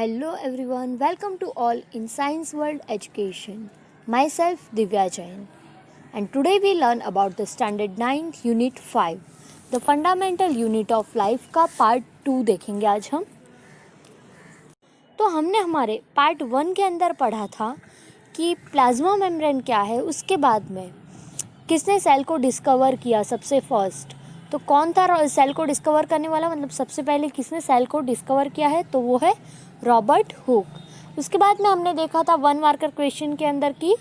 Hello everyone, welcome to all in Science World Education. Myself Divya Jain, and today we learn about the Standard 9 Unit 5, the Fundamental Unit of Life का Part 2 देखेंगे आज हम। तो हमने हमारे Part 1 के अंदर पढ़ा था कि प्लाज्मा मेम्ब्रेन क्या है, उसके बाद में किसने सेल को डिस्कवर किया सबसे फर्स्ट, तो कौन था सेल को डिस्कवर करने वाला, मतलब सबसे पहले किसने सेल को डिस्कवर किया है, तो वो है रॉबर्ट हुक। उसके बाद में हमने देखा था 1 मार्कर क्वेश्चन के अंदर कि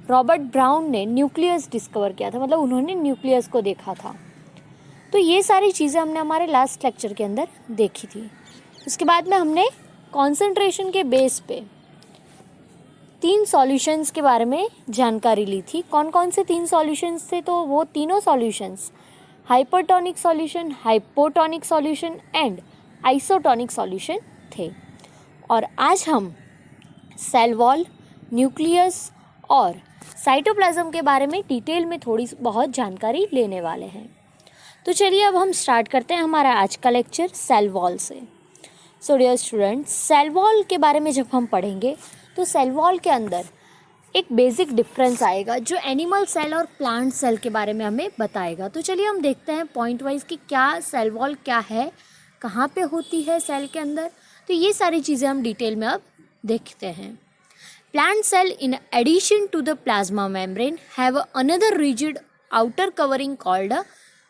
रॉबर्ट ब्राउन ने न्यूक्लियस डिस्कवर किया था, मतलब उन्होंने न्यूक्लियस को देखा था। तो ये सारी चीज़ें हमने हमारे लास्ट लेक्चर के अंदर देखी थी। उसके बाद में हमने कॉन्सेंट्रेशन के बेस पे 3 सॉल्यूशंस के बारे में जानकारी ली थी। कौन कौन से 3 सॉल्यूशंस थे, तो वो तीनों solutions hypertonic solution, hypotonic solution and isotonic solution थे। और आज हम सेल वॉल, न्यूक्लियस और साइटोप्लाज्म के बारे में डिटेल में थोड़ी बहुत जानकारी लेने वाले हैं। तो चलिए अब हम स्टार्ट करते हैं हमारा आज का लेक्चर सेल वॉल से। So dear students, cell wall के बारे में जब हम पढ़ेंगे तो सेल वॉल के अंदर एक बेसिक डिफरेंस आएगा जो एनिमल सेल और प्लांट सेल के बारे में हमें बताएगा। तो चलिए हम देखते हैं पॉइंट वाइज कि क्या सेल वॉल क्या है, कहाँ पे होती है सेल के अंदर। तो ये सारी चीज़ें हम डिटेल में अब देखते हैं। Plant cell in addition to the plasma membrane have another rigid outer covering called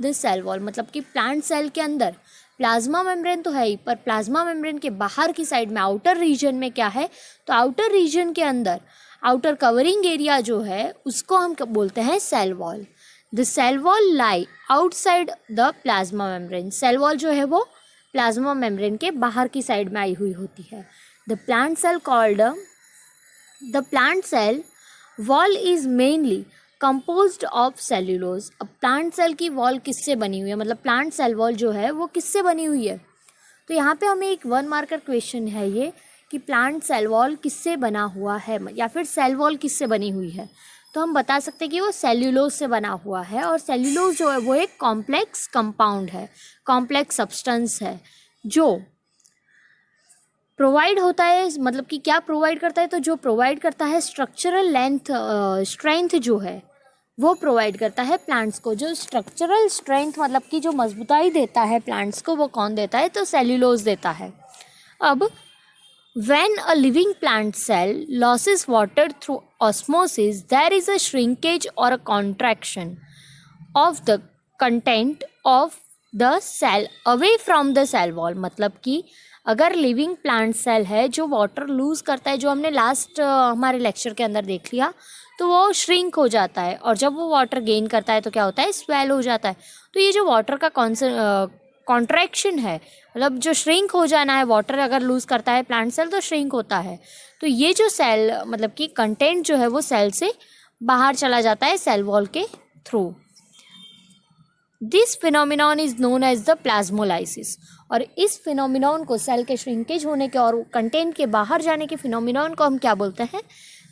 the cell wall. मतलब कि प्लांट सेल के अंदर प्लाज्मा मेम्ब्रेन तो है ही, पर प्लाज्मा मेम्ब्रेन के बाहर की साइड में आउटर रीजन में क्या है, तो आउटर रीजन के अंदर आउटर कवरिंग एरिया जो है उसको हम बोलते हैं cell wall. The cell wall lie outside the plasma membrane. Cell wall जो है वो प्लाज्मा मेम्ब्रेन के बाहर की साइड में आई हुई होती है। The plant cell wall is mainly composed of cellulose. अब प्लांट सेल की वॉल किससे बनी हुई है, मतलब प्लांट सेल वॉल जो है वो किससे बनी हुई है। तो यहाँ पे हमें एक 1 मार्कर क्वेश्चन है ये कि प्लांट सेल वॉल किससे बना हुआ है या फिर सेल वॉल किससे बनी हुई है। तो हम बता सकते हैं कि वो सेल्यूलोज से बना हुआ है, और सेल्यूलोज जो है वो एक कॉम्प्लेक्स कंपाउंड है, कॉम्प्लेक्स सब्सटेंस है जो प्रोवाइड होता है। मतलब कि क्या प्रोवाइड करता है, तो जो प्रोवाइड करता है स्ट्रक्चरल स्ट्रेंथ जो है वो प्रोवाइड करता है प्लांट्स को। जो स्ट्रक्चरल स्ट्रेंथ मतलब कि जो मजबूताई देता है प्लांट्स को, वो कौन देता है, तो सेल्यूलोज देता है। अब when a living plant cell loses water through osmosis, there is a shrinkage or a contraction of the content of the cell away from the cell wall। मतलब कि अगर लिविंग प्लांट सेल है जो water loose करता है, जो हमने last हमारे लेक्चर के अंदर देख लिया, तो वो श्रिंक हो जाता है, और जब वो वाटर गेन करता है तो क्या होता है, स्वेल हो जाता है। तो ये जो वाटर का कॉन्ट्रैक्शन है, मतलब जो श्रिंक हो जाना है, वाटर अगर लूज़ करता है प्लांट सेल तो श्रिंक होता है। तो ये जो सेल मतलब कि कंटेंट जो है वो सेल से बाहर चला जाता है सेल वॉल के through. This phenomenon is known as the plasmolysis. और इस फिनोमिनॉन को, सेल के श्रिंकेज होने के और कंटेंट के बाहर जाने के फिनोमिनॉन को हम क्या बोलते हैं,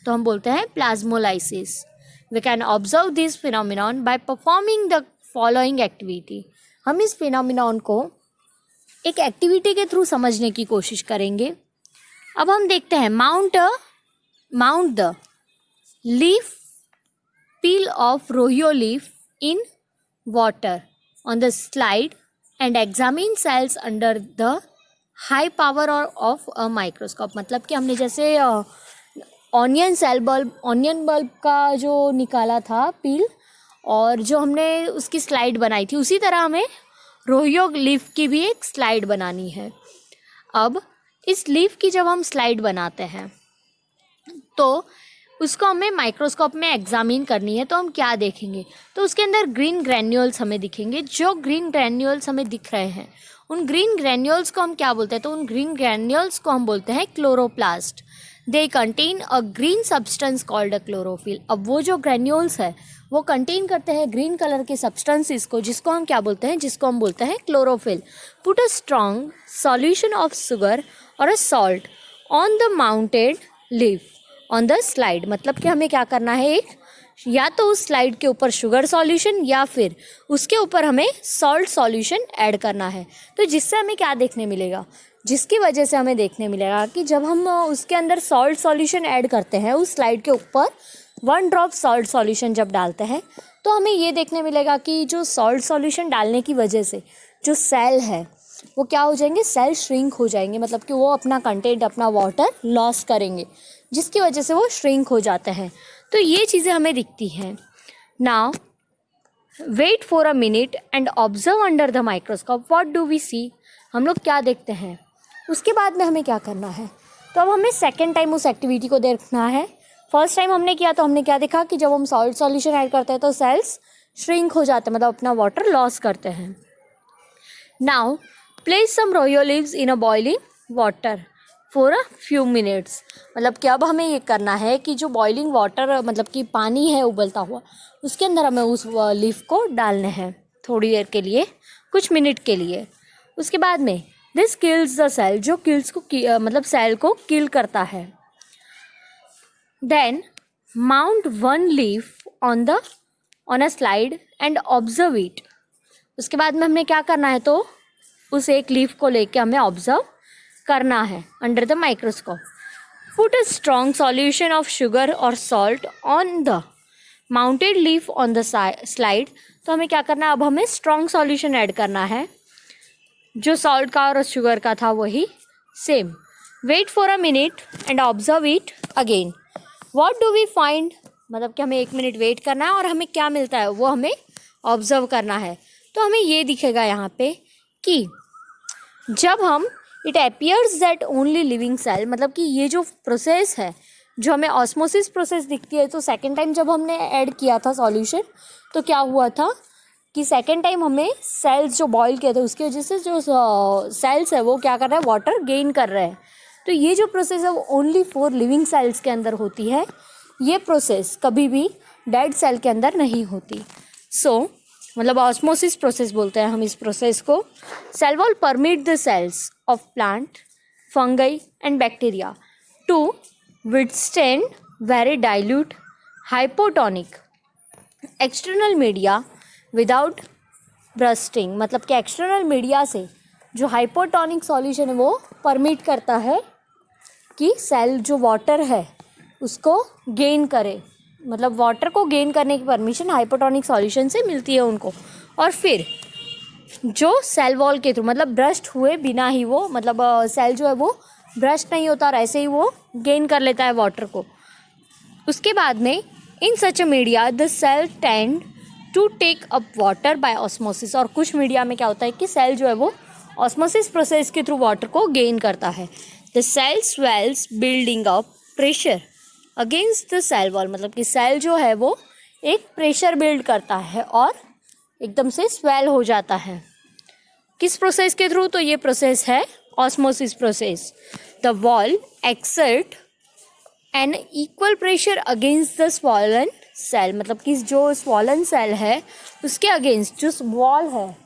तो हम बोलते हैं plasmolysis. We can observe this phenomenon by performing the following activity. हम इस फिनोमिनॉन को एक एक्टिविटी के थ्रू समझने की कोशिश करेंगे। अब हम देखते हैं mount the leaf peel of rohio leaf in water on the slide and examine cells under the high power of a microscope। मतलब कि हमने जैसे ऑनियन बल्ब का जो निकाला था पील, और जो हमने उसकी स्लाइड बनाई थी, उसी तरह हमें रोहियो लीफ की भी एक स्लाइड बनानी है। अब इस लीफ की जब हम स्लाइड बनाते हैं तो उसको हमें माइक्रोस्कोप में एग्जामिन करनी है। तो हम क्या देखेंगे, तो उसके अंदर ग्रीन ग्रैन्यूल्स हमें दिखेंगे। जो ग्रीन ग्रैन्यूल्स हमें दिख रहे हैं, उन ग्रीन ग्रैन्यूल्स को हम क्या बोलते हैं, तो उन ग्रीन ग्रैन्यूल्स को हम बोलते हैं chloroplast. They contain a green substance called a chlorophyll. अब वो जो ग्रैन्यूल्स है वो कंटेन करते हैं ग्रीन कलर के सब्सटेंसेस को, जिसको हम क्या बोलते हैं, जिसको हम बोलते हैं chlorophyll. Put a strong solution of sugar और a salt on the mounted leaf on the slide. मतलब कि हमें क्या करना है, एक या तो उस स्लाइड के ऊपर शुगर सॉल्यूशन या फिर उसके ऊपर हमें सॉल्ट सॉल्यूशन ऐड करना है। तो जिससे हमें क्या देखने मिलेगा, जिसकी वजह से हमें देखने मिलेगा कि जब हम उसके अंदर सॉल्ट सॉल्यूशन ऐड करते हैं, उस स्लाइड के ऊपर 1 ड्रॉप सॉल्ट सॉल्यूशन जब डालते हैं, तो हमें ये देखने मिलेगा कि जो सॉल्ट सॉल्यूशन डालने की वजह से जो सेल है वो क्या हो जाएंगे, सेल श्रिंक हो जाएंगे, मतलब कि वो अपना कंटेंट, अपना वाटर लॉस करेंगे, जिसकी वजह से वो श्रिंक हो जाते हैं। तो ये चीज़ें हमें दिखती हैं। Now wait for a minute and observe under the microscope, what do we see, हम लोग क्या देखते हैं। उसके बाद में हमें क्या करना है, तो अब हमें सेकेंड टाइम उस एक्टिविटी को देखना है। फर्स्ट टाइम हमने किया तो हमने क्या देखा कि जब हम सॉल्ट सॉल्यूशन ऐड करते हैं तो सेल्स श्रिंक हो जाते हैं, मतलब अपना वाटर लॉस करते हैं। Now place some rhoeo leaves in a boiling water for a few minutes, मतलब कि अब हमें ये करना है कि जो बॉइलिंग वाटर, मतलब कि पानी है उबलता हुआ, उसके अंदर हमें उस लीफ को डालने हैं थोड़ी देर के लिए, कुछ मिनट के लिए। उसके बाद में दिस किल्स द सेल, जो किल्स को मतलब सेल को किल करता है। Then mount 1 leaf on a slide and observe it, उसके बाद में हमने क्या करना है, तो उस एक लीफ को लेके हमें ऑब्जर्व करना है under the microscope. Put a strong solution of sugar और salt on the mounted leaf on the slide, तो हमें क्या करना है, अब हमें स्ट्रॉन्ग सॉल्यूशन ऐड करना है, जो सॉल्ट का और शुगर का था वही same. Wait for a minute and observe it again, what do we find, मतलब कि हमें 1 मिनट वेट करना है और हमें क्या मिलता है वो हमें ऑब्जर्व करना है। तो हमें ये दिखेगा यहाँ पे कि जब हम it appears that only living cell, मतलब कि ये जो प्रोसेस है, जो हमें ऑस्मोसिस प्रोसेस दिखती है, तो सेकेंड टाइम जब हमने ऐड किया था सॉल्यूशन तो क्या हुआ था कि सेकेंड टाइम हमें सेल्स जो बॉईल किए थे उसकी वजह से जो सेल्स है वो क्या कर रहा है, वाटर गेन कर रहे हैं। तो ये जो प्रोसेस है वो ओनली फॉर लिविंग सेल्स के अंदर होती है, ये प्रोसेस कभी भी डेड सेल के अंदर नहीं होती। मतलब ऑस्मोसिस प्रोसेस बोलते हैं हम इस प्रोसेस को। Cell wall permit the cells of plant, fungi and bacteria to withstand very dilute hypotonic external media without bursting, मतलब कि एक्सटर्नल मीडिया से जो हाइपोटोनिक सॉल्यूशन है वो परमिट करता है कि सेल जो वाटर है उसको गेन करे, मतलब वाटर को गेन करने की परमिशन हाइपोटोनिक सॉल्यूशन से मिलती है उनको। और फिर जो सेल वॉल के थ्रू, मतलब ब्रस्ट हुए बिना ही वो, मतलब सेल जो है वो ब्रस्ट नहीं होता और ऐसे ही वो गेन कर लेता है वाटर को। उसके बाद में in such a media the cell tend to take up water by osmosis, और कुछ मीडिया में क्या होता है कि सेल जो है वो ऑस्मोसिस प्रोसेस के थ्रू वाटर को गेन करता है। The cell swells building up pressure against the cell wall, मतलब कि सेल जो है वो एक प्रेशर बिल्ड करता है और एकदम से स्वेल हो जाता है। किस प्रोसेस के थ्रू, तो ये प्रोसेस है osmosis process. The wall exert an equal pressure against the swollen cell, मतलब कि जो स्वॉलन सेल है उसके अगेंस्ट जो वॉल है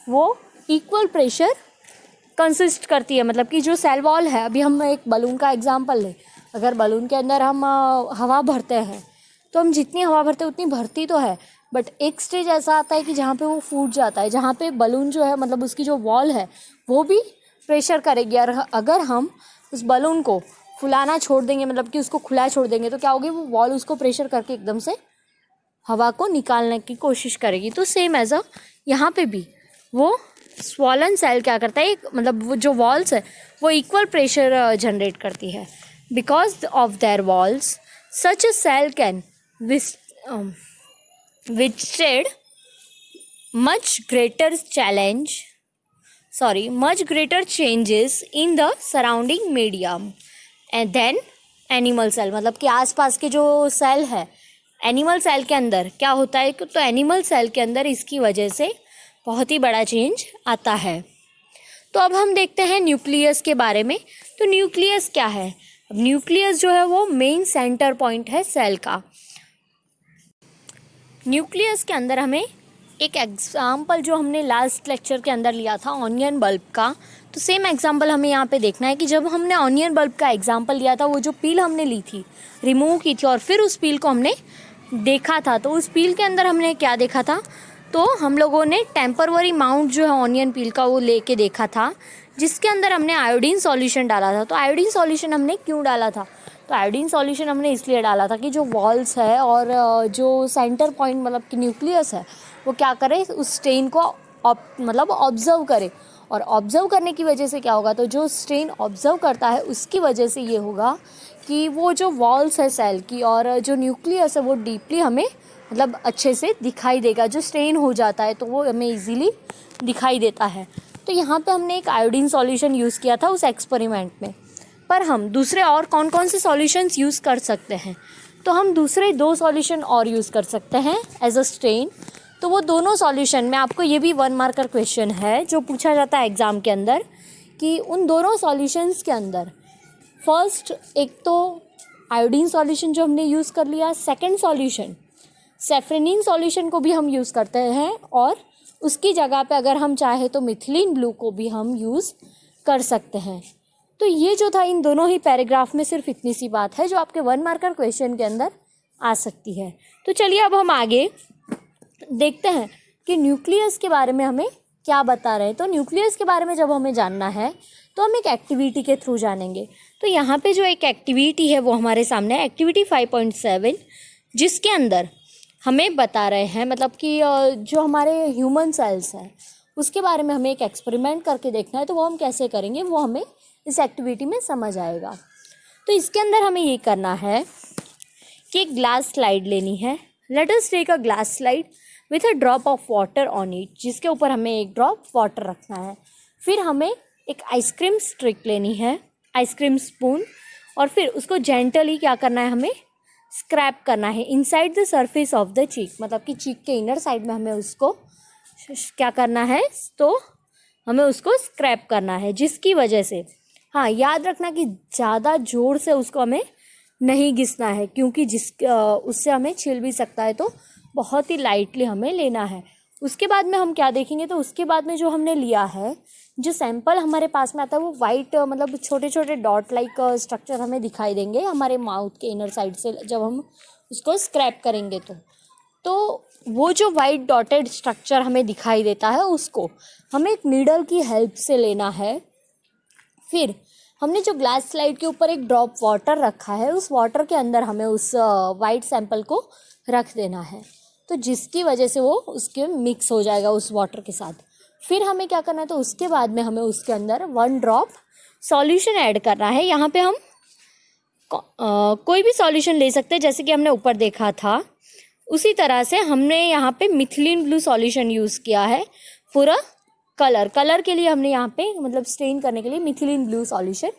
वो इक्वल प्रेशर कंसिस्ट करती है। मतलब कि जो सेल वॉल है, अभी हम एक बलून का एग्जांपल लें, अगर बलून के अंदर हम हवा भरते हैं तो हम जितनी हवा भरते हैं उतनी भरती तो है, बट एक स्टेज ऐसा आता है कि जहाँ पे वो फूट जाता है, जहाँ पे बलून जो है, मतलब उसकी जो वॉल है वो भी प्रेशर करेगी। और अगर हम उस बलून को फुलाना छोड़ देंगे, मतलब कि उसको खुला छोड़ देंगे, तो क्या होगी, वो वॉल उसको प्रेशर करके एकदम से हवा को निकालने की कोशिश करेगी। तो सेम एज अ यहाँ पे भी वो स्वॉलन सेल क्या करता है, मतलब वो जो वॉल्स है वो इक्वल प्रेशर जनरेट करती है। Because of their walls such a cell can withstood much greater changes in the surrounding medium and then animal cell, मतलब कि आसपास के जो सेल है एनिमल सेल के अंदर क्या होता है, तो एनिमल सेल के अंदर इसकी वजह से बहुत ही बड़ा चेंज आता है। तो अब हम देखते हैं न्यूक्लियस के बारे में। तो न्यूक्लियस क्या है, न्यूक्लियस जो है वो मेन सेंटर पॉइंट है सेल का। न्यूक्लियस के अंदर हमें एक एग्जाम्पल जो हमने लास्ट लेक्चर के अंदर लिया था ऑनियन बल्ब का, तो सेम एग्जाम्पल हमें यहाँ पे देखना है कि जब हमने ऑनियन बल्ब का एग्जाम्पल लिया था, वो जो पील हमने ली थी, रिमूव की थी और फिर उस पील को हमने देखा था, तो उस पील के अंदर हमने क्या देखा था, तो हम लोगों ने टेम्परवरी माउंट जो है ऑनियन पील का वो लेके देखा था, जिसके अंदर हमने आयोडीन सॉल्यूशन डाला था। तो आयोडीन सॉल्यूशन हमने क्यों डाला था? तो आयोडीन सॉल्यूशन हमने इसलिए डाला था कि जो वॉल्स है और जो सेंटर पॉइंट मतलब कि न्यूक्लियस है वो क्या करे, उस स्ट्रेन को मतलब ऑब्जर्व करे। और ऑब्जर्व करने की वजह से क्या होगा, तो जो स्ट्रेन ऑब्जर्व करता है उसकी वजह से ये होगा कि वो जो वॉल्स है सेल की और जो न्यूक्लियस है वो डीपली हमें मतलब अच्छे से दिखाई देगा। जो स्ट्रेन हो जाता है तो वो हमें इजीली दिखाई देता है। तो यहाँ पे हमने एक आयोडीन सॉल्यूशन यूज़ किया था उस एक्सपेरिमेंट में। पर हम दूसरे और कौन कौन से सॉल्यूशंस यूज़ कर सकते हैं? तो हम दूसरे 2 सॉल्यूशन और यूज़ कर सकते हैं एज अ स्ट्रेन। तो वो दोनों सॉल्यूशन में आपको ये भी 1 मार्कर क्वेश्चन है जो पूछा जाता है एग्ज़ाम के अंदर कि उन दोनों सॉल्यूशंस के अंदर फर्स्ट एक तो आयोडीन सॉल्यूशन जो हमने यूज़ कर लिया, सेकंड सॉल्यूशन सेफ्रेनिन सॉल्यूशन को भी हम यूज़ करते हैं और उसकी जगह पे अगर हम चाहे तो मिथिलीन ब्लू को भी हम यूज़ कर सकते हैं। तो ये जो था इन दोनों ही पैराग्राफ में सिर्फ इतनी सी बात है जो आपके 1 मार्कर क्वेश्चन के अंदर आ सकती है। तो चलिए अब हम आगे देखते हैं कि न्यूक्लियस के बारे में हमें क्या बता रहे हैं। तो न्यूक्लियस के बारे में जब हमें जानना है तो हम एक एक्टिविटी के थ्रू जानेंगे। तो यहाँ पे जो एक एक्टिविटी है वो हमारे सामने है, एक्टिविटी 5.7, जिसके अंदर हमें बता रहे हैं मतलब कि जो हमारे ह्यूमन सेल्स हैं उसके बारे में हमें एक एक्सपेरिमेंट करके देखना है। तो वो हम कैसे करेंगे वो हमें इस एक्टिविटी में समझ आएगा। तो इसके अंदर हमें ये करना है कि एक ग्लास स्लाइड लेनी है। Let us take a glass slide with a drop of water on it, जिसके ऊपर हमें एक ड्रॉप वाटर रखना है। फिर हमें एक आइसक्रीम स्टिक लेनी है, आइसक्रीम स्पून, और फिर उसको जेंटली क्या करना है, हमें स्क्रैप करना है inside the surface of the cheek, मतलब कि चीक के इनर साइड में हमें उसको क्या करना है, तो हमें उसको स्क्रैप करना है। जिसकी वजह से हाँ याद रखना कि ज़्यादा ज़ोर से उसको हमें नहीं घिसना है क्योंकि उससे हमें छिल भी सकता है। तो बहुत ही लाइटली हमें लेना है। उसके बाद में हम क्या देखेंगे, तो उसके बाद में जो हमने लिया है, जो सैंपल हमारे पास में आता है वो वाइट मतलब छोटे छोटे डॉट लाइक स्ट्रक्चर हमें दिखाई देंगे हमारे माउथ के इनर साइड से जब हम उसको स्क्रैप करेंगे। तो वो जो वाइट डॉटेड स्ट्रक्चर हमें दिखाई देता है उसको हमें एक नीडल की हेल्प से लेना है। फिर हमने जो ग्लास स्लाइड के ऊपर एक ड्रॉप वाटर रखा है, उस वाटर के अंदर हमें उस वाइट सैंपल को रख देना है, तो जिसकी वजह से वो उसके मिक्स हो जाएगा उस वाटर के साथ। फिर हमें क्या करना है, तो उसके बाद में हमें उसके अंदर 1 ड्रॉप सॉल्यूशन ऐड करना है। यहाँ पे हम कोई भी सॉल्यूशन ले सकते हैं, जैसे कि हमने ऊपर देखा था उसी तरह से हमने यहाँ पे मिथिलीन ब्लू सॉल्यूशन यूज़ किया है। पूरा कलर के लिए हमने यहाँ पे मतलब स्टेन करने के लिए मिथिलीन ब्लू सॉल्यूशन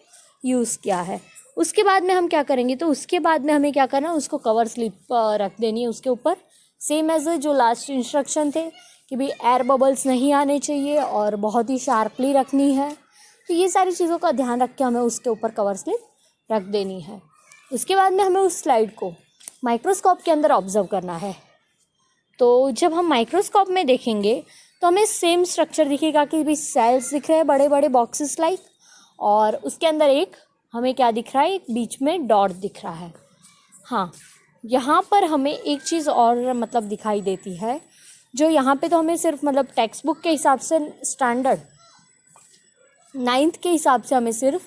यूज़ किया है। उसके बाद में हम क्या करेंगे, तो उसके बाद में हमें क्या करना है, उसको कवर स्लिप रख देनी है उसके ऊपर, सेम एज जो लास्ट इंस्ट्रक्शन थे कि भाई एयर बबल्स नहीं आने चाहिए और बहुत ही शार्पली रखनी है। तो ये सारी चीज़ों का ध्यान रख के हमें उसके ऊपर कवर स्लिप रख देनी है। उसके बाद में हमें उस स्लाइड को माइक्रोस्कोप के अंदर ऑब्जर्व करना है। तो जब हम माइक्रोस्कोप में देखेंगे तो हमें सेम स्ट्रक्चर दिखेगा कि भी सेल्स दिख रहे हैं बड़े बड़े बॉक्सेस लाइक, और उसके अंदर एक हमें क्या दिख रहा है, एक बीच में डॉट दिख रहा है। हाँ, यहाँ पर हमें एक चीज़ और मतलब दिखाई देती है, जो यहाँ पे तो हमें सिर्फ मतलब टेक्स्ट बुक के हिसाब से स्टैंडर्ड 9th के हिसाब से हमें सिर्फ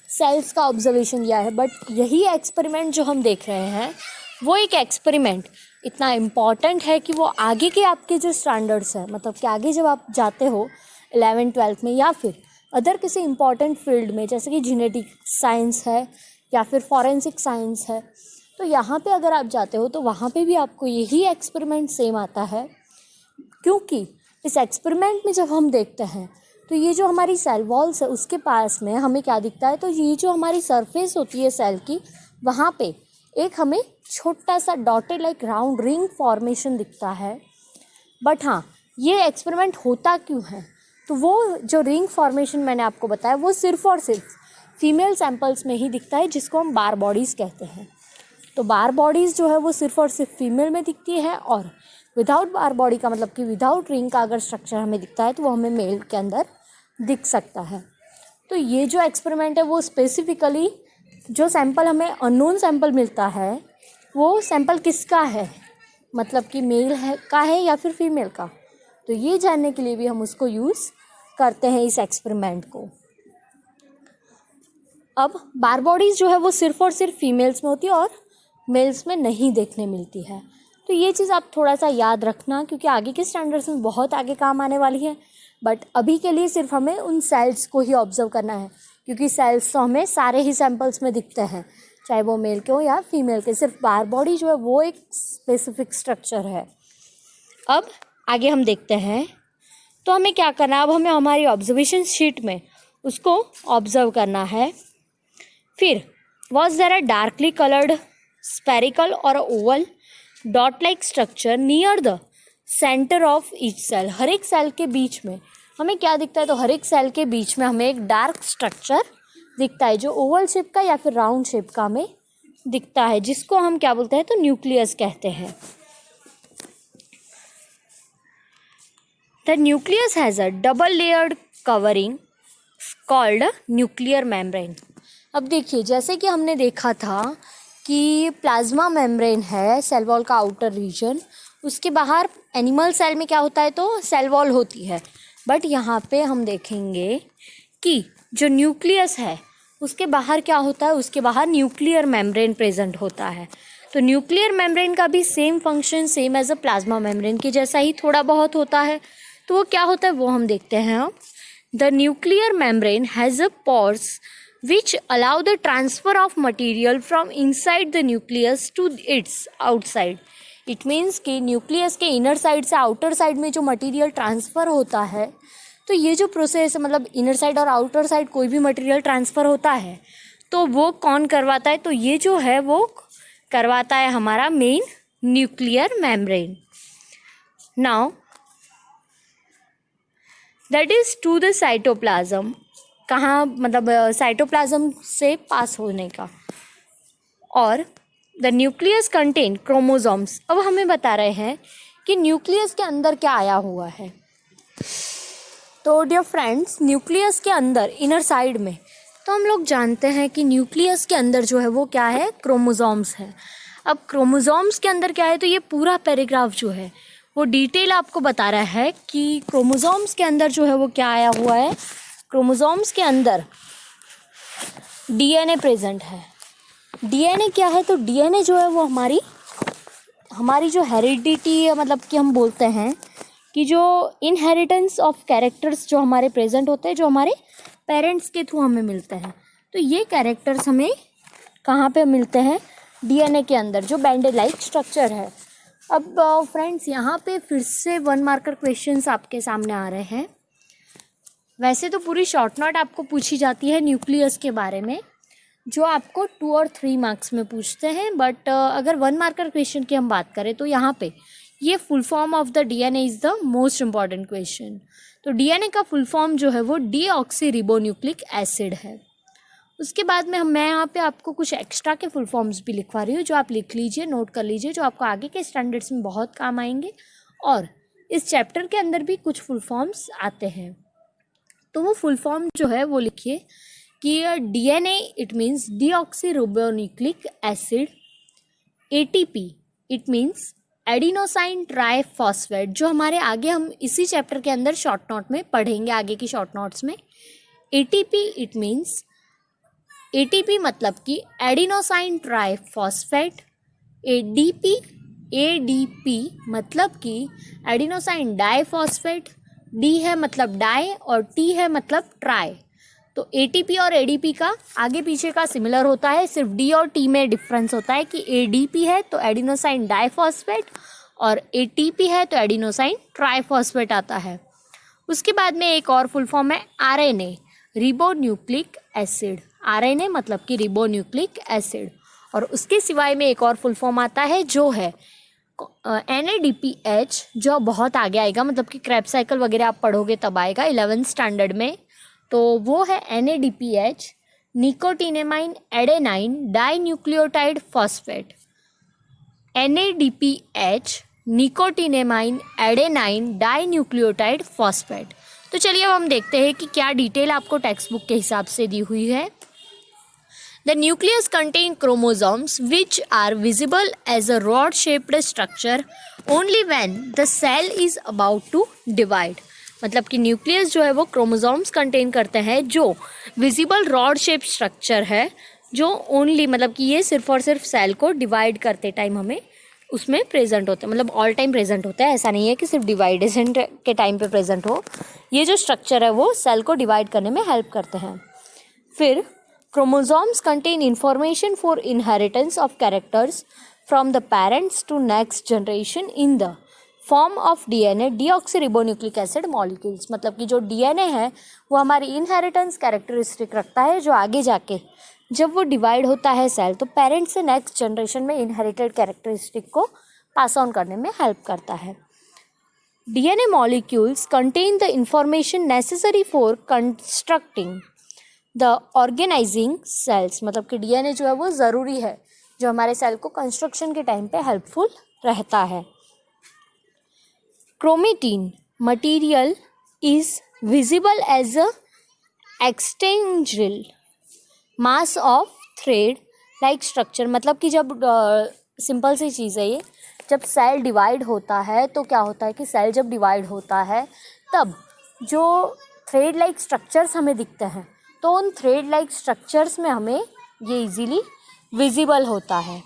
सेल्स का ऑब्जर्वेशन दिया है, बट यही एक्सपेरिमेंट जो हम देख रहे हैं वो एक एक्सपेरिमेंट इतना इम्पॉर्टेंट है कि वो आगे के आपके जो स्टैंडर्ड्स हैं, मतलब कि आगे जब आप जाते हो 11th-12th में या फिर अदर किसी इम्पॉर्टेंट फील्ड में, जैसे कि जेनेटिक साइंस है या फिर फॉरेंसिक साइंस है, तो यहाँ पे अगर आप जाते हो तो वहाँ पे भी आपको यही एक्सपेरिमेंट सेम आता है। क्योंकि इस एक्सपेरिमेंट में जब हम देखते हैं तो ये जो हमारी सेल वॉल्स है उसके पास में हमें क्या दिखता है, तो ये जो हमारी सरफेस होती है सेल की, वहाँ पे एक हमें छोटा सा dotted like round ring formation दिखता है। बट हाँ, ये एक्सपेरिमेंट होता क्यों है, तो वो जो रिंग फॉर्मेशन मैंने आपको बताया वो सिर्फ और सिर्फ फीमेल सैंपल्स में ही दिखता है, जिसको हम बार बॉडीज़ कहते हैं। तो बार बॉडीज़ जो है वो सिर्फ और सिर्फ फीमेल में दिखती है, और विदाउट बार बॉडी का मतलब कि विदाउट रिंग का अगर स्ट्रक्चर हमें दिखता है तो वो हमें मेल के अंदर दिख सकता है। तो ये जो एक्सपेरिमेंट है वो स्पेसिफिकली जो सैंपल हमें अननोन सैंपल मिलता है वो सैंपल किसका है, मतलब कि मेल है का है या फिर फीमेल का, तो ये जानने के लिए भी हम उसको यूज़ करते हैं इस एक्सपेरिमेंट को। अब बार बॉडीज़ जो है वो सिर्फ और सिर्फ फीमेल्स में होती है और मेल्स में नहीं देखने मिलती है। तो ये चीज़ आप थोड़ा सा याद रखना, क्योंकि आगे के स्टैंडर्ड्स में बहुत आगे काम आने वाली है। बट अभी के लिए सिर्फ हमें उन सेल्स को ही ऑब्जर्व करना है, क्योंकि सेल्स तो हमें सारे ही सैंपल्स में दिखते हैं, चाहे वो मेल के हो या फीमेल के। सिर्फ बार बॉडी जो है वो एक स्पेसिफिक स्ट्रक्चर है। अब आगे हम देखते हैं, तो हमें क्या करना है, अब हमें हमारी ऑब्जर्वेशन शीट में उसको ऑब्जर्व करना है। फिर was there a darkly coloured spherical और oval dot like structure near the centre of each cell. हर एक सेल के बीच में हमें क्या दिखता है, तो हर एक सेल के बीच में हमें एक डार्क स्ट्रक्चर दिखता है जो ओवल शेप का या फिर राउंड शेप का हमें दिखता है, जिसको हम क्या बोलते हैं, तो न्यूक्लियस कहते हैं। The nucleus has a double layered covering called nuclear membrane. अब देखिए, जैसे कि हमने देखा था कि प्लाज्मा मेम्ब्रेन है सेल वॉल का आउटर रीजन, उसके बाहर एनिमल सेल में क्या होता है, तो सेल वॉल होती है। बट यहाँ पे हम देखेंगे कि जो न्यूक्लियस है उसके बाहर क्या होता है, उसके बाहर न्यूक्लियर मेम्ब्रेन प्रेजेंट होता है। तो न्यूक्लियर मेम्ब्रेन का भी same function same as a plasma membrane के जैसा ही थोड़ा बहुत होता है। तो वो क्या होता है वो हम देखते हैं। अब the nuclear membrane has a pores which allow the transfer of material from inside the nucleus to its outside. It means कि न्यूक्लियस के इनर साइड से आउटर साइड में जो मटेरियल ट्रांसफ़र होता है, तो ये जो प्रोसेस है, मतलब इनर साइड और आउटर साइड कोई भी मटेरियल ट्रांसफ़र होता है तो वो कौन करवाता है, तो ये जो है वो करवाता है हमारा main nuclear membrane. Now that is to the cytoplasm, कहाँ, मतलब साइटोप्लाज्म से पास होने का। और द न्यूक्लियस कंटेन क्रोमोसोम्स। अब हमें बता रहे हैं कि न्यूक्लियस के अंदर क्या आया हुआ है। तो डियर फ्रेंड्स, न्यूक्लियस के अंदर इनर साइड में तो हम लोग जानते हैं कि न्यूक्लियस के अंदर जो है वो क्या है, क्रोमोसोम्स है। अब क्रोमोसोम्स के अंदर क्या है, तो ये पूरा पैराग्राफ जो है वो डिटेल आपको बता रहा है कि क्रोमोसोम्स के अंदर जो है वो क्या आया हुआ है। क्रोमोसोम्स के अंदर डीएनए प्रेजेंट है। डीएनए क्या है, तो डीएनए जो है वो हमारी जो हेरिडिटी है, मतलब कि हम बोलते हैं कि जो इनहेरिटेंस ऑफ कैरेक्टर्स जो हमारे प्रेजेंट होते हैं, जो हमारे पेरेंट्स के थ्रू हमें मिलते हैं, तो ये कैरेक्टर्स हमें कहाँ पे मिलते हैं, डीएनए के अंदर, जो बैंडेड लाइक स्ट्रक्चर है। अब फ्रेंड्स, यहाँ पे फिर से 1 मार्कर क्वेश्चंस आपके सामने आ रहे हैं। वैसे तो पूरी शॉर्ट नोट आपको पूछी जाती है न्यूक्लियस के बारे में, जो आपको 2 और 3 मार्क्स में पूछते हैं। बट अगर 1 मार्कर क्वेश्चन की हम बात करें तो यहाँ पे ये full form of the DNA is the most important question. तो डीएनए का फुल फॉर्म जो है वो डीऑक्सीरिबोन्यूक्लिक एसिड है। उसके बाद में मैं यहाँ पे आपको कुछ एक्स्ट्रा के फुल फॉर्म्स भी लिखवा रही हूँ, जो आप लिख लीजिए, नोट कर लीजिए, जो आपको आगे के स्टैंडर्ड्स में बहुत काम आएंगे। और इस चैप्टर के अंदर भी कुछ फुल फॉर्म्स आते हैं। तो वो फुल फॉर्म जो है वो लिखिए कि DNA it means deoxyribonucleic acid. ATP it means adenosine triphosphate, जो हमारे आगे हम इसी चैप्टर के अंदर शॉर्ट नोट में पढ़ेंगे, आगे की शॉर्ट नोट्स में। एटीपी इट मीन्स, एटीपी मतलब कि एडिनोसाइन ट्राइफॉस्फेट। एडीपी मतलब कि एडिनोसाइन डाइफॉस्फेट। डी है मतलब डाई और टी है मतलब ट्राई। तो एटीपी और एडीपी का आगे पीछे का सिमिलर होता है, सिर्फ डी और टी में डिफरेंस होता है कि एडीपी है तो एडिनोसाइन डाइफॉस्फेट और एटीपी है तो एडिनोसाइन ट्राइफॉस्फेट आता है। उसके बाद में एक और फुल फॉर्म है आरएनए, रिबोन्यूक्लिक एसिड। आरएनए मतलब कि रिबोन्यूक्लिक एसिड। और उसके सिवाय में एक और फुल फॉर्म आता है जो है NADPH, जो बहुत आगे आएगा, मतलब कि क्रैब साइकिल वगैरह आप पढ़ोगे तब आएगा 11th स्टैंडर्ड में। तो वो है NADPH, nicotinamide adenine di nucleotide phosphate. NADPH, nicotinamide adenine di nucleotide phosphate. तो चलिए अब हम देखते हैं कि क्या डिटेल आपको टेक्स्ट बुक के हिसाब से दी हुई है। The nucleus contains chromosomes which are visible as a rod-shaped structure only when the cell is about to divide. मतलब कि न्यूक्लियस जो है वो क्रोमोसोम्स कंटेन करते हैं जो विजिबल रॉड शेप स्ट्रक्चर है, जो ओनली मतलब कि ये सिर्फ और सिर्फ सेल को डिवाइड करते टाइम हमें उसमें प्रेजेंट होते हैं, मतलब ऑल टाइम प्रेजेंट होता है, ऐसा नहीं है कि सिर्फ डिवाइडेशन के टाइम पे प्रेजेंट हो। ये जो स्ट्रक्चर है वो सेल को डिवाइड करने में हेल्प करते हैं। फिर chromosomes contain information for inheritance of characters from the parents to next generation in the form of DNA deoxyribonucleic acid molecules. मतलब कि जो डीएनए है वो हमारी इनहेरिटेंस कैरेक्टरिस्टिक रखता है, जो आगे जाके जब वो डिवाइड होता है सेल तो पेरेंट से नेक्स्ट जनरेशन में इनहेरिटेड कैरेक्टरिस्टिक को पास ऑन करने में हेल्प करता है। DNA molecules contain the information necessary for constructing the organizing cells. मतलब कि डीएनए जो है वो ज़रूरी है, जो हमारे सेल को कंस्ट्रक्शन के टाइम पे हेल्पफुल रहता है। Chromatin material is visible as a extensive mass of thread like structure. मतलब कि जब सिंपल सी चीज़ है ये, जब सेल डिवाइड होता है तो क्या होता है कि सेल जब डिवाइड होता है तब जो थ्रेड लाइक स्ट्रक्चर्स हमें दिखते हैं, तो उन थ्रेड लाइक स्ट्रक्चर्स में हमें ये इजीली विजिबल होता है।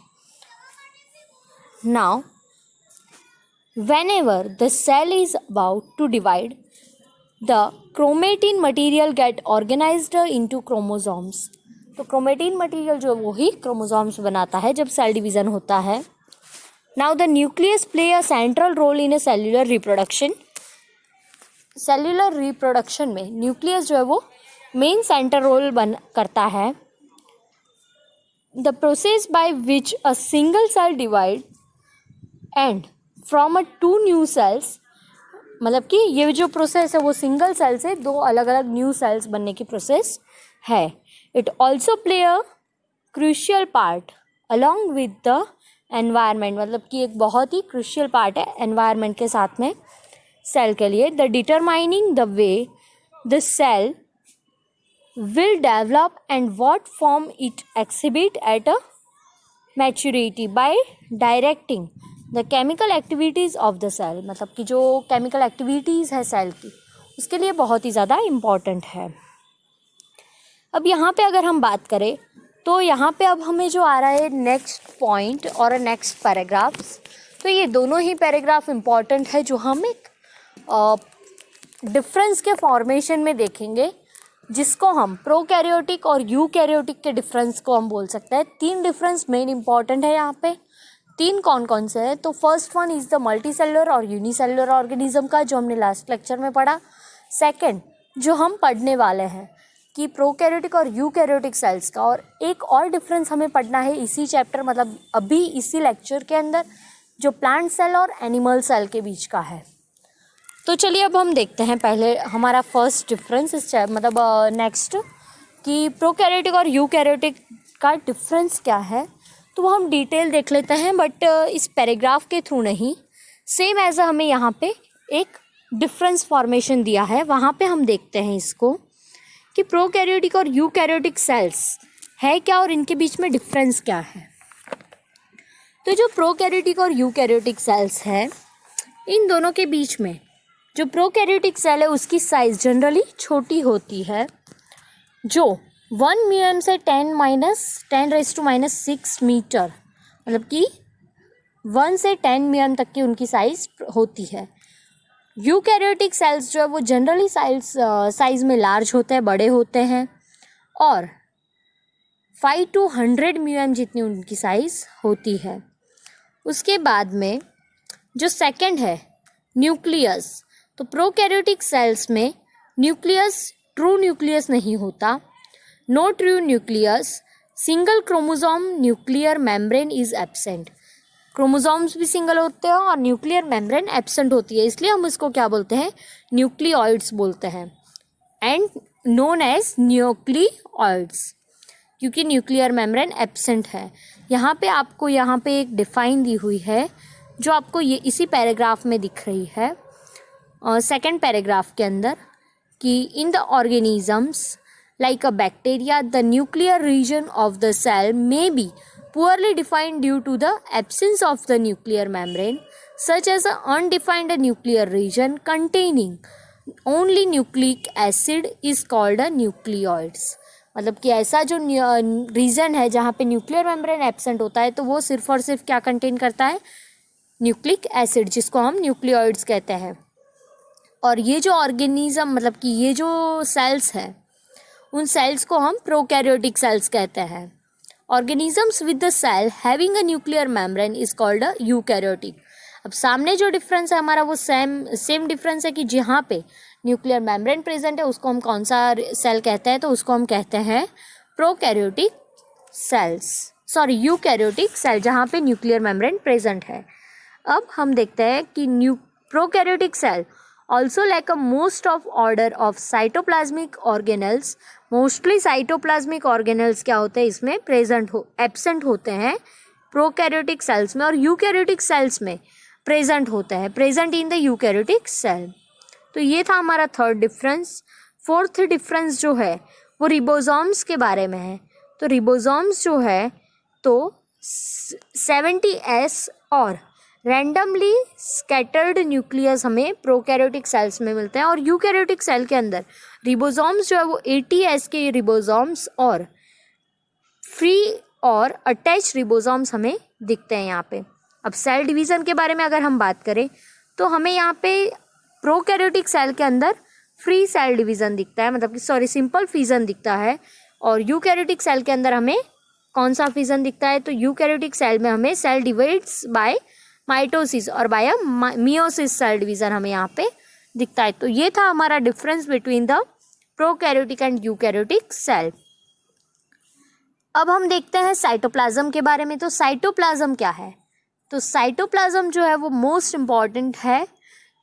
Now whenever the cell is about to divide, the chromatin material get organized into chromosomes। तो क्रोमेटिन मटेरियल जो वो ही क्रोमोसोम्स बनाता है जब सेल डिवीज़न होता है। Now the nucleus play a central role in a cellular reproduction. Cellular reproduction में nucleus जो है वो मेन सेंटर रोल करता है। The process by which a single cell divide and from a two new cells, मतलब कि ये जो प्रोसेस है वो सिंगल सेल से दो अलग अलग न्यू सेल्स बनने की प्रोसेस है। It also play a crucial part along with the environment. मतलब कि एक बहुत ही क्रूशियल पार्ट है एनवायरनमेंट के साथ में सेल के लिए। The determining the way the cell will develop and what form it exhibit at a maturity by directing the chemical activities of the cell. मतलब कि जो केमिकल एक्टिविटीज़ है सेल की, उसके लिए बहुत ही ज़्यादा इम्पॉर्टेंट है। अब यहाँ पे अगर हम बात करें तो यहाँ पे अब हमें जो आ रहा है नेक्स्ट पॉइंट और नेक्स्ट पैराग्राफ्स, तो ये दोनों ही पैराग्राफ इम्पॉर्टेंट है जो हम एक डिफरेंस के फॉर्मेशन में देखेंगे, जिसको हम प्रोकैरियोटिक और यूकैरियोटिक के डिफरेंस को हम बोल सकते हैं। 3 डिफरेंस मेन इंपॉर्टेंट है यहाँ पे। 3 कौन कौन से हैं? तो first one is the multicellular और यूनिसेलुलर ऑर्गेनिज्म का, जो हमने लास्ट लेक्चर में पढ़ा। सेकंड जो हम पढ़ने वाले हैं कि प्रोकैरियोटिक और यूकैरियोटिक सेल्स का, और एक और डिफरेंस हमें पढ़ना है इसी चैप्टर, मतलब अभी इसी लेक्चर के अंदर, जो प्लांट सेल और एनिमल सेल के बीच का है। तो चलिए अब हम देखते हैं पहले हमारा फर्स्ट डिफरेंस इस मतलब नेक्स्ट कि प्रोकैरियोटिक और यूकैरियोटिक का डिफरेंस क्या है। तो वो हम डिटेल देख लेते हैं, बट इस पैराग्राफ के थ्रू नहीं, सेम एज हमें यहाँ पे एक डिफरेंस फॉर्मेशन दिया है, वहाँ पे हम देखते हैं इसको कि प्रोकैरियोटिक और यूकैरियोटिक सेल्स है क्या और इनके बीच में डिफरेंस क्या है। तो जो प्रोकैरियोटिक और यूकैरियोटिक सेल्स है, इन दोनों के बीच में जो प्रोकैरियोटिक सेल है उसकी साइज़ जनरली छोटी होती है, जो 1 mm से 10⁻⁻6 मीटर, मतलब कि 1 से 10 mm तक की उनकी साइज़ होती है। यूकैरियोटिक सेल्स जो है वो जनरली साइज़ में लार्ज होते हैं, बड़े होते हैं, और 5 to 100 mm जितनी उनकी साइज़ होती है। उसके बाद में जो सेकंड है न्यूक्लियस, तो प्रोकैरियोटिक सेल्स में न्यूक्लियस ट्रू न्यूक्लियस नहीं होता, no true nucleus, single chromosome nuclear membrane is absent. Chromosomes भी सिंगल होते हैं और न्यूक्लियर मेम्ब्रेन एब्सेंट होती है, इसलिए हम इसको क्या बोलते हैं, न्यूक्लियोइड्स बोलते हैं, एंड नोन एज न्यूक्लियोइड्स, क्योंकि न्यूक्लियर मेम्ब्रेन एब्सेंट है। यहाँ पे आपको यहाँ पे एक डिफाइन दी हुई है जो आपको ये इसी पैराग्राफ में दिख रही है, सेकंड पैराग्राफ के अंदर, कि in the organisms like a bacteria, the nuclear region of the cell may be poorly defined due to the absence of the nuclear membrane, such as an undefined nuclear region containing only nucleic acid is called a nucleoids. मतलब कि ऐसा जो reason है जहाँ पे nuclear membrane absent होता है तो वो सिर्फ और सिर्फ क्या कंटेन करता है, न्यूक्लिक एसिड, जिसको हम न्यूक्लियोइड्स कहते हैं। और ये जो ऑर्गेनिज्म मतलब कि ये जो सेल्स है उन सेल्स को हम प्रोकैरियोटिक सेल्स कहते हैं। Organisms with the cell having a nuclear membrane is called a eukaryotic. अब सामने जो डिफरेंस है हमारा वो सेम डिफरेंस है कि जहाँ पे न्यूक्लियर मेम्ब्रेन प्रेजेंट है उसको हम कौन सा सेल कहते हैं, तो उसको हम कहते हैं prokaryotic cells, sorry eukaryotic cell, जहाँ पे न्यूक्लियर मेम्ब्रेन प्रेजेंट है। अब हम देखते हैं कि prokaryotic cell also like a most of order of cytoplasmic organelles, mostly cytoplasmic organelles क्या होते हैं इसमें एब्सेंट होते हैं प्रोकैरियोटिक सेल्स में, और यूकैरियोटिक सेल्स में प्रेजेंट होते हैं, present in the eukaryotic cell. तो ये था हमारा थर्ड डिफरेंस। फोर्थ डिफरेंस जो है वो रिबोसोम्स के बारे में है। तो रिबोसोम्स जो है तो 70S और रैंडमली स्कैटर्ड न्यूक्लियस हमें प्रोकैरियोटिक सेल्स में मिलते हैं, और यूकैरियोटिक सेल के अंदर रिबोसोम्स जो है वो 80S के रिबोसोम्स और फ्री और अटैच रिबोसोम्स हमें दिखते हैं यहाँ पे। अब सेल डिवीज़न के बारे में अगर हम बात करें तो हमें यहाँ पे प्रोकैरियोटिक सेल के अंदर फ्री सेल डिवीज़न दिखता है, मतलब कि सिंपल फिजन दिखता है, और यूकैरियोटिक सेल के अंदर हमें कौन सा फिजन दिखता है, तो यूकैरियोटिक सेल में हमें सेल डिवाइड्स बाय माइटोसिस और बाय मियोसिस सेल डिवीज़न हमें यहाँ पे दिखता है। तो ये था हमारा difference between the prokaryotic and eukaryotic cell. अब हम देखते हैं साइटोप्लाज्म के बारे में। तो साइटोप्लाज्म क्या है, तो साइटोप्लाज्म जो है वो मोस्ट इम्पॉर्टेंट है,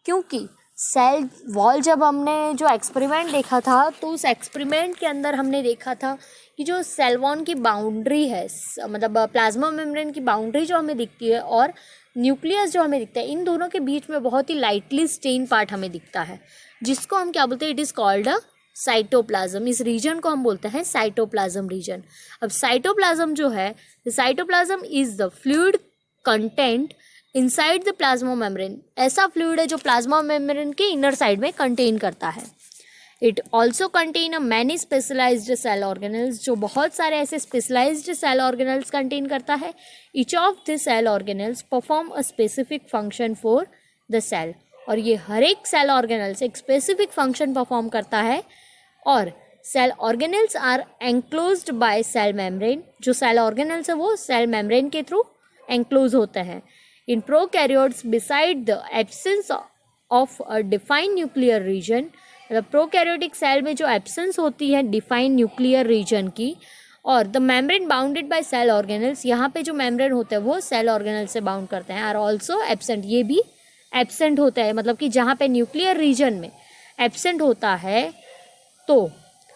क्योंकि सेल वॉल जब हमने जो एक्सपेरिमेंट देखा था तो उस एक्सपेरिमेंट के अंदर हमने देखा था कि जो सेल वॉल की बाउंड्री है, मतलब प्लाज्मा मेम्ब्रेन की बाउंड्री जो हमें दिखती है और न्यूक्लियस जो हमें दिखता है, इन दोनों के बीच में बहुत ही लाइटली स्टेन पार्ट हमें दिखता है, जिसको हम क्या बोलते हैं, it is called a cytoplasm. इस रीजन को हम बोलते हैं साइटोप्लाज्म रीजन। अब साइटोप्लाज्म जो है, cytoplasm is the fluid content inside the plasma membrane. ऐसा फ्लूइड है जो प्लाज्मा मेम्ब्रेन के इनर साइड में कंटेन करता है। It also contain a many specialised cell organelles, जो बहुत सारे ऐसे स्पेशलाइज्ड सेल ऑर्गेनल्स कंटेन करता है। Each of the cell organelles perform a specific function for the cell, और ये हर एक सेल ऑर्गेनल्स एक स्पेसिफिक फंक्शन परफॉर्म करता है। और cell organelles are enclosed by cell membrane, जो सेल ऑर्गेनल्स है वो सेल मेम्ब्रेन के थ्रू एंक्लोज होते हैं। In prokaryotes beside the absence of a defined nuclear region, मतलब प्रोकैरियोटिक सेल में जो एब्सेंस होती है डिफाइंड न्यूक्लियर रीजन की, और the membrane bounded by cell organelles, यहाँ पे जो मेम्ब्रेन होते हैं वो सेल ऑर्गेनल से बाउंड करते हैं, आर ऑल्सो एब्सेंट, ये भी एब्सेंट होता है। मतलब कि जहाँ पे न्यूक्लियर रीजन में एब्सेंट होता है तो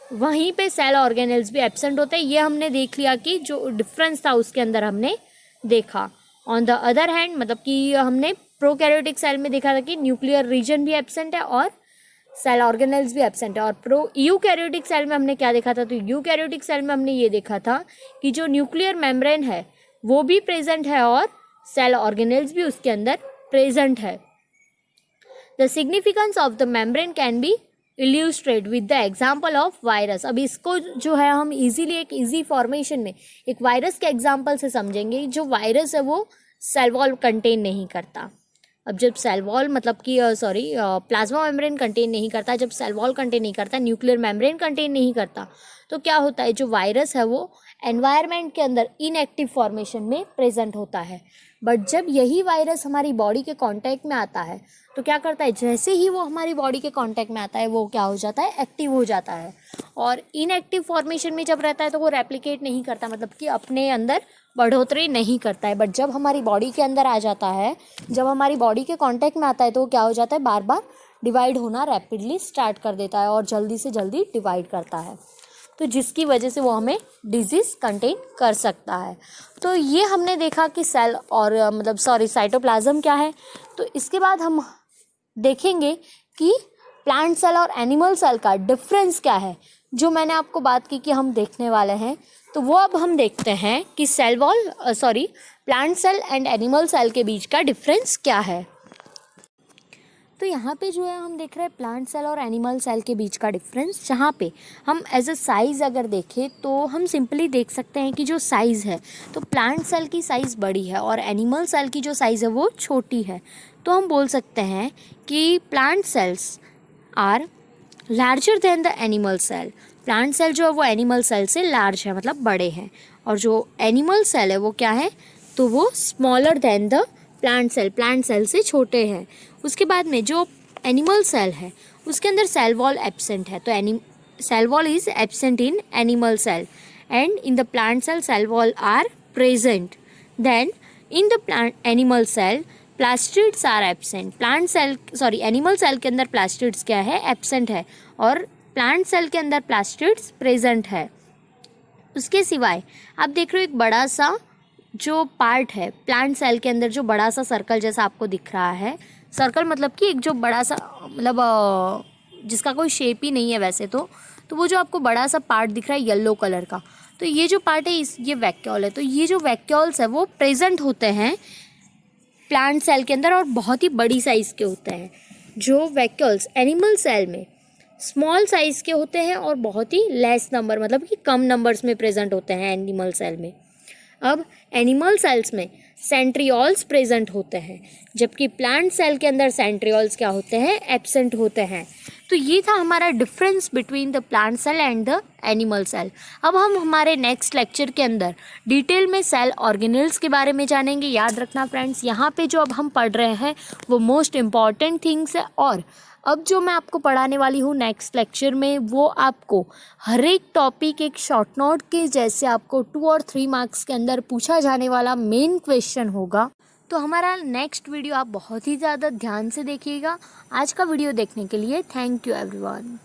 वहीं पे सेल ऑर्गेनल्स भी एब्सेंट होते हैं। ये हमने देख लिया कि जो डिफरेंस था उसके अंदर हमने देखा। ऑन द अदर हैंड, मतलब कि हमने प्रोकैरियोटिक सेल में देखा था कि न्यूक्लियर रीजन भी एब्सेंट है और सेल ऑर्गेनल्स भी एब्सेंट है। और यूकैरियोटिक सेल में हमने क्या देखा था, तो यूकैरियोटिक सेल में हमने ये देखा था कि जो न्यूक्लियर मेम्ब्रेन है वो भी प्रेजेंट है और सेल ऑर्गेनल्स भी उसके अंदर प्रेजेंट है। The significance of the membrane can be illustrate with the example of virus. अब इसको जो है हम इजीली एक इजी फॉर्मेशन में एक वायरस के एग्जाम्पल से समझेंगे। जो वायरस है वो सेल वॉल कंटेन नहीं करता। अब जब सेल वॉल मतलब कि प्लाज्मा मेम्ब्रेन कंटेन नहीं करता, जब सेल वॉल कंटेन नहीं करता, न्यूक्लियर मेम्ब्रेन कंटेन नहीं करता, तो क्या होता है, जो वायरस है वो एनवायरनमेंट के अंदर इनएक्टिव फॉर्मेशन में प्रेजेंट होता है। बट जब यही वायरस हमारी बॉडी के कांटेक्ट में आता है तो क्या करता है, जैसे ही वो हमारी बॉडी के कांटेक्ट में आता है वो क्या हो जाता है, एक्टिव हो जाता है। और इनएक्टिव फॉर्मेशन में जब रहता है तो वो रेप्लिकेट नहीं करता, मतलब कि अपने अंदर बढ़ोतरी नहीं करता है। बट जब हमारी बॉडी के अंदर आ जाता है, जब हमारी बॉडी के कांटेक्ट में आता है तो क्या हो जाता है, बार बार डिवाइड होना रैपिडली स्टार्ट कर देता है और जल्दी से जल्दी डिवाइड करता है, तो जिसकी वजह से वो हमें डिजीज़ कंटेन कर सकता है। तो ये हमने देखा कि सेल और साइटोप्लाज्म क्या है। तो इसके बाद हम देखेंगे कि प्लांट सेल और एनिमल सेल का डिफरेंस क्या है, जो मैंने आपको बात की कि हम देखने वाले हैं। तो वो अब हम देखते हैं कि plant cell and animal cell के बीच का डिफरेंस क्या है। तो यहाँ पे जो है हम देख रहे हैं प्लांट सेल और एनिमल सेल के बीच का डिफरेंस, जहाँ पे हम एज अ साइज़ अगर देखें तो हम सिंपली देख सकते हैं कि जो साइज़ है तो प्लांट सेल की साइज़ बड़ी है और एनिमल सेल की जो साइज़ है वो छोटी है। तो हम बोल सकते हैं कि plant cells are larger than the animal cell. Plant cell जो है वो एनिमल सेल से लार्ज है, मतलब बड़े हैं, और जो एनिमल सेल है वो क्या है, तो वो smaller than the plant cell से छोटे हैं। उसके बाद में जो एनिमल सेल है उसके अंदर सेल वॉल एब्सेंट है, तो cell wall is absent in animal cell and in the plant cell wall are present. Then in the plant animal cell plastids are absent. Animal cell के अंदर plastids क्या है, absent है, और plant cell के अंदर प्लास्टिड्स प्रेजेंट है। उसके सिवाय आप देख रहे हो एक बड़ा सा जो पार्ट है प्लांट सेल के अंदर, जो बड़ा सा सर्कल जैसा आपको दिख रहा है, सर्कल मतलब कि एक जो बड़ा सा, मतलब जिसका कोई शेप ही नहीं है वैसे तो वो जो आपको बड़ा सा पार्ट दिख रहा है येलो कलर का, तो ये जो पार्ट है ये वैक्यूल है। तो ये जो वैक्यूल्स है वो प्रेजेंट होते हैं प्लांट सेल के अंदर और बहुत ही बड़ी साइज़ के होते हैं। जो वैक्यूल्स एनिमल सेल में स्मॉल साइज़ के होते हैं और बहुत ही लेस नंबर, मतलब कि कम नंबर्स में प्रेजेंट होते हैं एनिमल सेल में। अब एनिमल सेल्स में सेंट्रियोल्स प्रेजेंट होते हैं, जबकि प्लांट सेल के अंदर सेंट्रियोल्स क्या होते हैं, एब्सेंट होते हैं। तो ये था हमारा difference between the plant cell and the animal cell. अब हम हमारे नेक्स्ट लेक्चर के अंदर डिटेल में सेल ऑर्गेनेल्स के बारे में जानेंगे। याद रखना फ्रेंड्स, यहाँ पे जो अब हम पढ़ रहे हैं वो मोस्ट इम्पॉर्टेंट थिंग्स है, और अब जो मैं आपको पढ़ाने वाली हूँ नेक्स्ट लेक्चर में वो आपको हर एक टॉपिक एक शॉर्ट नोट के जैसे आपको 2 और 3 मार्क्स के अंदर पूछा जाने वाला मेन क्वेश्चन होगा। तो हमारा नेक्स्ट वीडियो आप बहुत ही ज़्यादा ध्यान से देखिएगा। आज का वीडियो देखने के लिए थैंक यू एवरीवन।